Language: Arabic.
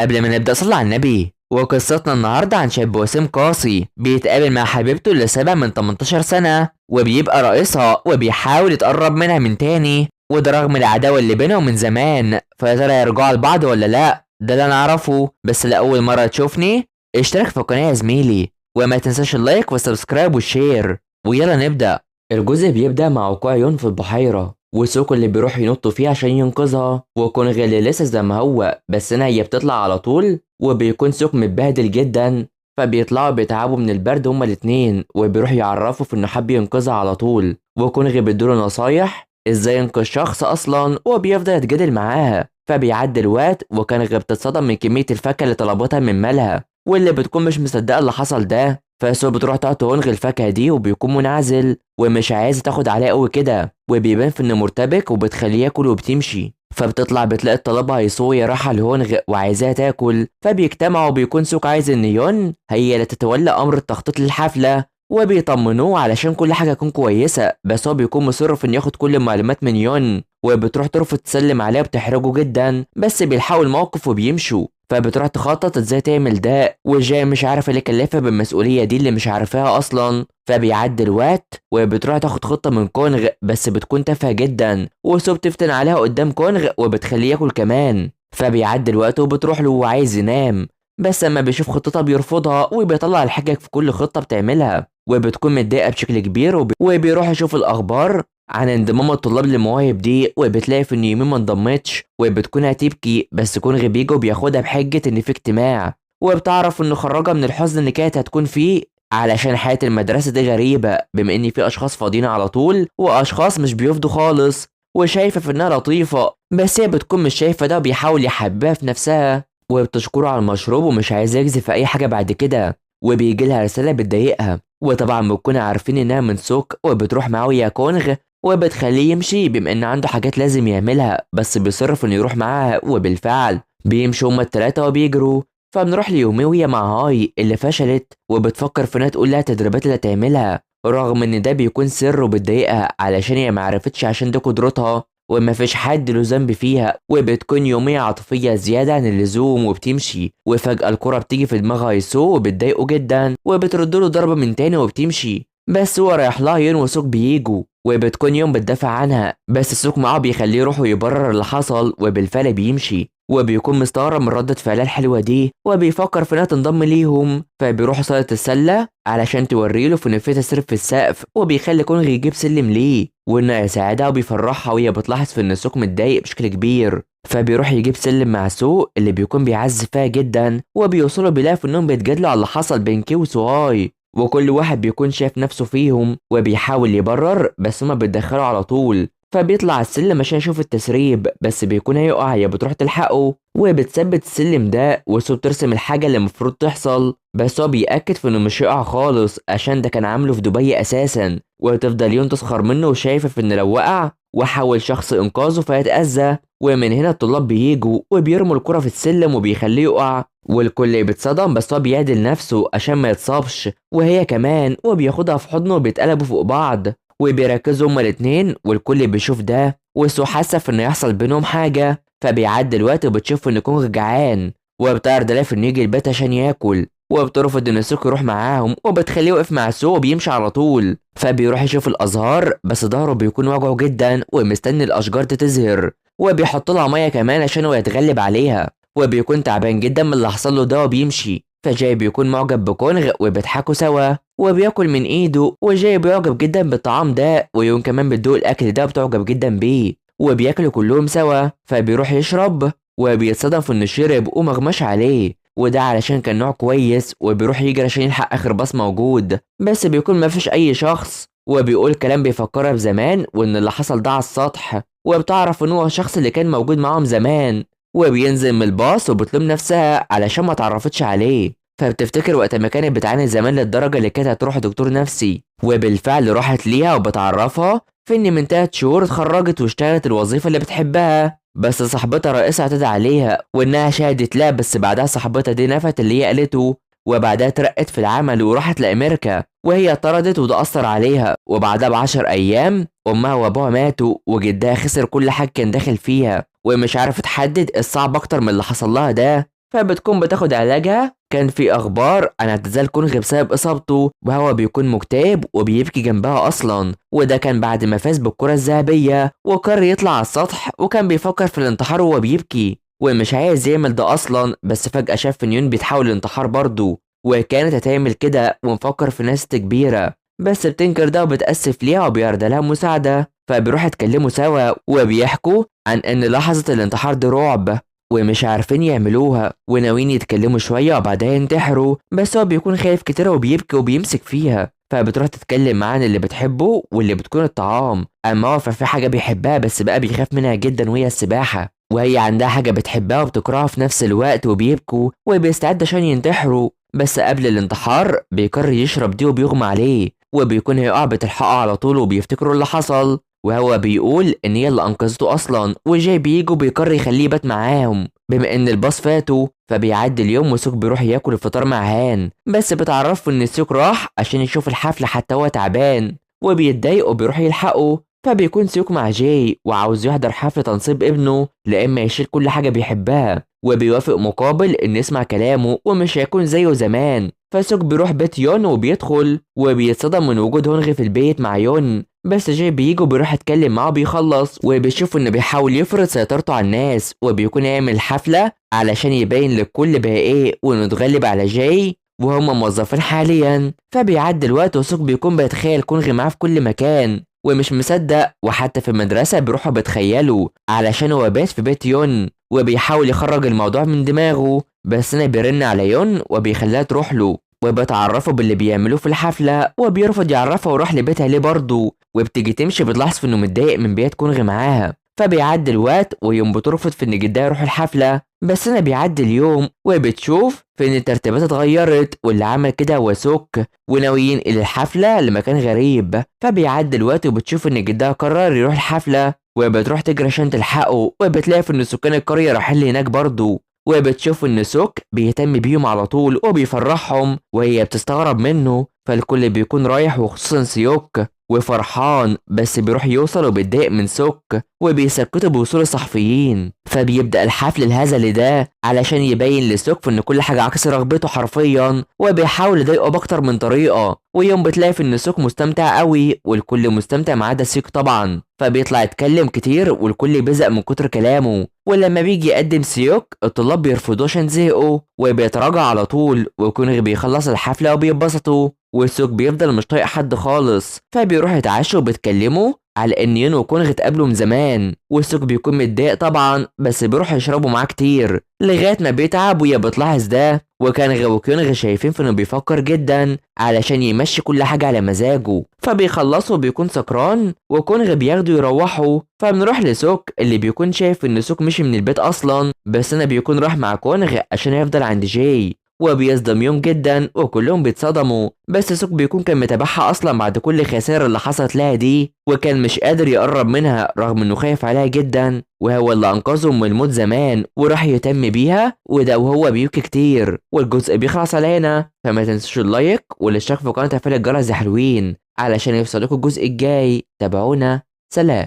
قبل ما نبدأ صلى على النبي. وقصتنا النهاردة عن شاب وسيم قاسي بيتقابل مع حبيبته اللي سابها من 18 سنة وبيبقى رئيسها وبيحاول يتقرب منها من تاني، وده رغم العداوة اللي بينهم من زمان. فيا ترى يرجعوا لبعض ولا لأ؟ ده اللي أنا أعرفه. بس لأول مرة تشوفني اشترك في القناة يا زميلي، وما تنساش اللايك والسبسكرايب والشير. ويلا نبدأ. الجزء بيبدأ مع وقوع يون في البحيرة وسوكو اللي بيروح ينط فيه عشان ينقذها، وكونغ اللي لسه زي ما هو بس هنا هي بتطلع على طول، وبيكون سوك متبهدل جدا. فبيطلعوا بيتعبوا من البرد هما الاتنين، وبيروح يعرفوا في انه حب ينقذها على طول، وكونغ بيدوله نصايح ازاي ينقذ شخص اصلا، وبيفضل يتجادل معاها. فبيعدي الوقت وكونغ بتتصدم من كمية الفاكهة اللي طلبتها من مالها، واللي بتكون مش مصدقة اللي حصل ده. فسو بتروح تقعد تونغ الفاكهة دي، وبيكون منعزل ومش عايز تاخد عليه قوي كده، وبيبان في انه مرتبك وبتخليه ياكل وبتمشي. فبتطلع بتلاقي طلبها يسوي رايحة لهونغ وعايزاها تاكل، فبيجتمعوا وبيكون سوك عايز ان يون هي اللي تتولى امر التخطيط للحفلة، وبيطمنوه علشان كل حاجة تكون كويسة. بس هو بيكون مصر في انه ياخد كل المعلومات من يون، وبتروح ترفض تسلم عليها بتحرجه جدا، بس بيلحقوا الموقف وبيمشوا. فبتروح تخطط ازاي تعمل ده، وجاي مش عارفه اللي كلفها بالمسؤوليه دي اللي مش عارفاها اصلا. فبيعدي الوقت وبتروح تاخد خطه من كونغ بس بتكون تافهه جدا، وسو بتفتن عليها قدام كونغ وبتخليه ياكل كمان. فبيعدي الوقت وبتروح له وعايز ينام، بس اما بيشوف خطتها بيرفضها وبيطلع الحجج في كل خطه بتعملها، وبتكون متضايقه بشكل كبير وبيروح يشوف الاخبار عن انضمام الطلاب للمواهب دي، وبتلاقي في ان يمين ما انضمتش، وبتكون هتبكي بس كونغ بيجي وبياخدها بحجه ان في اجتماع، وبتعرف انه خرجها من الحزن اللي كانت هتكون فيه علشان حياه المدرسه دي غريبه، بما ان في اشخاص فاضيين على طول واشخاص مش بيفضوا خالص. وشايفه في انها لطيفه، بس هي بتكون مش شايفه ده، وبيحاول يحبها في نفسها، وبتشكره على المشروب ومش عايز يجزي في اي حاجه بعد كده. وبيجي لها رساله بتضايقها، وطبعا بتكون عارفين انها من سوك، وبتروح معاه ويا كونغ وبتخليه يمشي بما ان عنده حاجات لازم يعملها، بس بيصرف انه يروح معاها. وبالفعل بيمشوا هما التلاتة وبيجروا. فبنروح ليومي وهي مع هاي اللي فشلت، وبتفكر في انها تقول لها التدريبات اللي هتعملها، رغم ان ده بيكون سر وبتضايقها علشان هي معرفتش عشان دي قدرتها ومفيش حد له ذنب فيها. وبتكون يومية عاطفية زيادة عن اللزوم وبتمشي، وفجأة الكرة بتيجي في دماغ هايسو وبتضايقه جدا، وبتردله ضربة من تاني وبتمشي. بس هو رايح لها يون وسوك بيجوا، وبتكون يوم بتدافع عنها، بس سوك معاه بيخليه يروح ويبرر اللي حصل، وبالفعل بيمشي. وبيكون مستغرب من ردة فعلها الحلوة دي، وبيفكر في انها تنضم ليهم. فبيروح صالة السلة علشان توريله في ان في تسريب في السقف، وبيخلي كونغ يجيب سلم ليه وانه يساعدها، وبيفرحها وهي بتلاحظ في ان سوك متضايق بشكل كبير. فبيروح يجيب سلم مع سو اللي بيكون بيعز فيها جدا، وبيوصلوا بيلاقوا في انهم بيتجادلوا على اللي حصل بين كي وسوهاي، وكل واحد بيكون شايف نفسه فيهم وبيحاول يبرر، بس هما بيتدخلوا على طول. فبيطلع السلم عشان يشوف التسريب، بس بيكون هيقع، هي بتروح تلحقه وبتثبت السلم ده، وسو بترسم الحاجة اللي المفروض تحصل، بس هو بيأكد في انه مش هيقع خالص عشان ده كان عامله في دبي اساسا. وتفضل يون تسخر منه وشايفة في ان لو وقع وحاول شخص انقاذه فيتأذى. ومن هنا الطلاب بييجوا وبيرموا الكرة في السلم وبيخليه يقع، والكل بيتصدم، بس هو بيعدل نفسه عشان ما يتصابش وهي كمان، وبياخدها في حضنه وبيتقلبوا فوق بعض وبيركزوا هما الاتنين، والكل بيشوف ده. وسو حاسه في انه يحصل بينهم حاجه. فبيعدي الوقت وبتشوف ان كونغ جعان، وبتعرض عليه في انه يجي البيت عشان ياكل، وبترفض ان سوك يروح معاهم، وبتخليه يقف مع سو وبيمشي على طول. فبيروح يشوف الازهار، بس ظهره بيكون وجعه جدا ومستني الاشجار دي تزهر، وبيحط لها ميه كمان عشان هو يتغلب عليها، وبيكون تعبان جدا من اللي حصل له ده وبيمشي. فجاي بيكون معجب بكونغ وبيضحكوا سوا، وبياكل من ايده، وجاي بيعجب جدا بالطعام ده، ويون كمان بتدوق الاكل ده بتعجب جدا بيه، وبياكلوا كلهم سوا. فبيروح يشرب وبيتصدم في ان الشرب ومغمش عليه، وده علشان كان نوع كويس، وبيروح يجري عشان يلحق اخر باص موجود، بس بيكون مفيش اي شخص، وبيقول كلام بيفكرها بزمان وان اللي حصل ده على السطح، وبتعرف ان هو الشخص اللي كان موجود معاهم زمان. وبينزل من الباص وبتلوم نفسها علشان ما تعرفتش عليه، فبتفتكر وقت ما كانت بتعاني زمان للدرجة اللي كانت هتروح دكتور نفسي، وبالفعل راحت ليها وبتعرفها في ان من 3 شهور اتخرجت واشتغلت الوظيفة اللي بتحبها، بس صاحبتها رئيسة اعتدى عليها وانها شهدت لا، بس بعدها صاحبتها دي نفت اللي هي قالته، وبعدها اترقت في العمل وراحت لأمريكا، وهي اتطردت وده أثر عليها. وبعدها ب10 أيام أمها وأبوها ماتوا، وجدها خسر كل حاجة كان داخل فيها، ومش عارف تحدد الصعب أكتر من اللي حصل لها ده. فبتكون بتاخد علاجها. كان في اخبار عن اعتزال كونغ بسبب اصابته، وهو بيكون مكتئب وبيبكي جنبها اصلا، وده كان بعد ما فاز بالكرة الذهبية وقرر يطلع على السطح، وكان بيفكر في الانتحار وهو بيبكي ومش عايز يعمل ده اصلا. بس فجأة شاف فنيون بيتحاول الانتحار برضه، وكانت هتعمل كده ومفكر في ناس كبيرة، بس بتنكر ده وبتأسف ليها وبيرضى لها مساعدة. فبيروح يتكلموا سوا وبيحكوا عن ان لحظة الانتحار دي رعب ومش عارفين يعملوها، وناويين يتكلموا شوية وبعدها ينتحروا، بس هو بيكون خايف كتير وبيبكي وبيمسك فيها. فبتروح تتكلم معاه عن اللي بتحبه واللي بتكون الطعام، اما هو ففي حاجة بيحبها بس بقى بيخاف منها جدا وهي السباحة، وهي عندها حاجة بتحبها وبتكرهها في نفس الوقت، وبيبكوا وبيستعد عشان ينتحروا. بس قبل الانتحار بيقرر يشرب دي وبيغمى عليه، وبيكون هيقع بتلحقه على طول وبيفتكروا اللي حصل، وهو بيقول ان هي اللي انقذته اصلا، وجاي بيجي وبيقرر يخليه يبات معاهم بما ان الباص فاته. فبيعدي اليوم وسوك بيروح ياكل الفطار مع هان، بس بتعرفه ان سوك راح عشان يشوف الحفلة حتى هو تعبان وبيتضايق وبيروح يلحقه. فبيكون سيوك مع جاي وعاوز يحضر حفل تنصيب ابنه لإما يشيل كل حاجة بيحبها، وبيوافق مقابل إن يسمع كلامه ومش هيكون زيه زمان. فسوك بيروح بيت يون وبيدخل وبيتصدم من وجود هونغ في البيت مع يون، بس جاي بيجي وبيروح يتكلم معاه وبيخلص، وبيشوف إنه بيحاول يفرض سيطرته على الناس، وبيكون يعمل حفلة علشان يبين للكل بقى إيه وإنه اتغلب على جاي وهم موظفين حاليا. فبيعدي الوقت وسوك بيكون بيتخيل كونغ معاه في كل مكان ومش مصدق، وحتى في المدرسة بيروحوا بيتخيلوا علشان هو بات في بيت يون، وبيحاول يخرج الموضوع من دماغه، بس أنا بيرن على يون وبيخليها تروح له وبتعرفه باللي بيعملوه في الحفلة، وبيرفض يعرفها ويروح لبيتها ليه برضه، وبتيجي تمشي بتلاحظ انه متضايق من بيت كونغ معاها. فبيعدي الوقت ويوم بترفض في ان جدها يروح الحفلة، بس انا بيعدي اليوم وبتشوف في ان الترتيبات اتغيرت واللي عمل كده هو سوك، وناويين الى الحفلة لمكان غريب. فبيعدي الوقت وبتشوف ان جدها قرر يروح الحفلة، وبتروح تجري عشان تلحقه، وبتلاقي في ان سكان القرية رايحين هناك برضه، وبتشوف ان سوك بيهتم بيهم على طول وبيفرحهم، وهي بتستغرب منه. فالكل بيكون رايح وخصوصا سيوك وفرحان، بس بيروح يوصل وبيتضايق من سوك وبيسكتوا بوصول الصحفيين. فبيبدأ الحفل الهزلي ده علشان يبين لسوك ان كل حاجة عكس رغبته حرفيا، وبيحاول يضايقه بأكتر من طريقة. ويوم بتلاقي في ان سوك مستمتع قوي والكل مستمتع ما عدا سيوك طبعا، فبيطلع يتكلم كتير والكل بيزهق من كتر كلامه. ولما بيجي يقدم سيوك الطلاب بيرفضوه عشان زهقوا وبيتراجع على طول، وكونغ بيخلص الحفلة وبيتبسطوا، وسوك بيفضل مش طايق حد خالص. فبيروح يتعشوا وبيتكلموا على ان يون وكونغ اتقابلوا من زمان، وسوك بيكون متضايق طبعا بس بيروح يشربوا معاه كتير لغايه ما بيتعب، وهي بتلاحظ ده، وكان وكونغ شايفين في انه بيفكر جدا علشان يمشي كل حاجه على مزاجه. فبيخلصوا بيكون سكران وكونغ بياخدوا يروحوا. فبنروح لسوك اللي بيكون شايف ان سوك مشي من البيت اصلا، بس انا بيكون راح مع كونغ عشان يفضل عند جاي، وبيصدم يوم جدا وكلهم بيتصدموا، بس سوك بيكون كان متابعها اصلا بعد كل الخسائر اللي حصلت لها دي، وكان مش قادر يقرب منها رغم انه خايف عليها جدا، وهو اللي انقذهم من الموت زمان وراح يهتم بيها، وده وهو بيبكي كتير. والجزء بيخلص على هنا، فما تنسوش اللايك والاشتراك في القناه وتفعيل الجرس يا حلوين علشان يوصلكوا الجزء الجاي. تابعونا، سلام.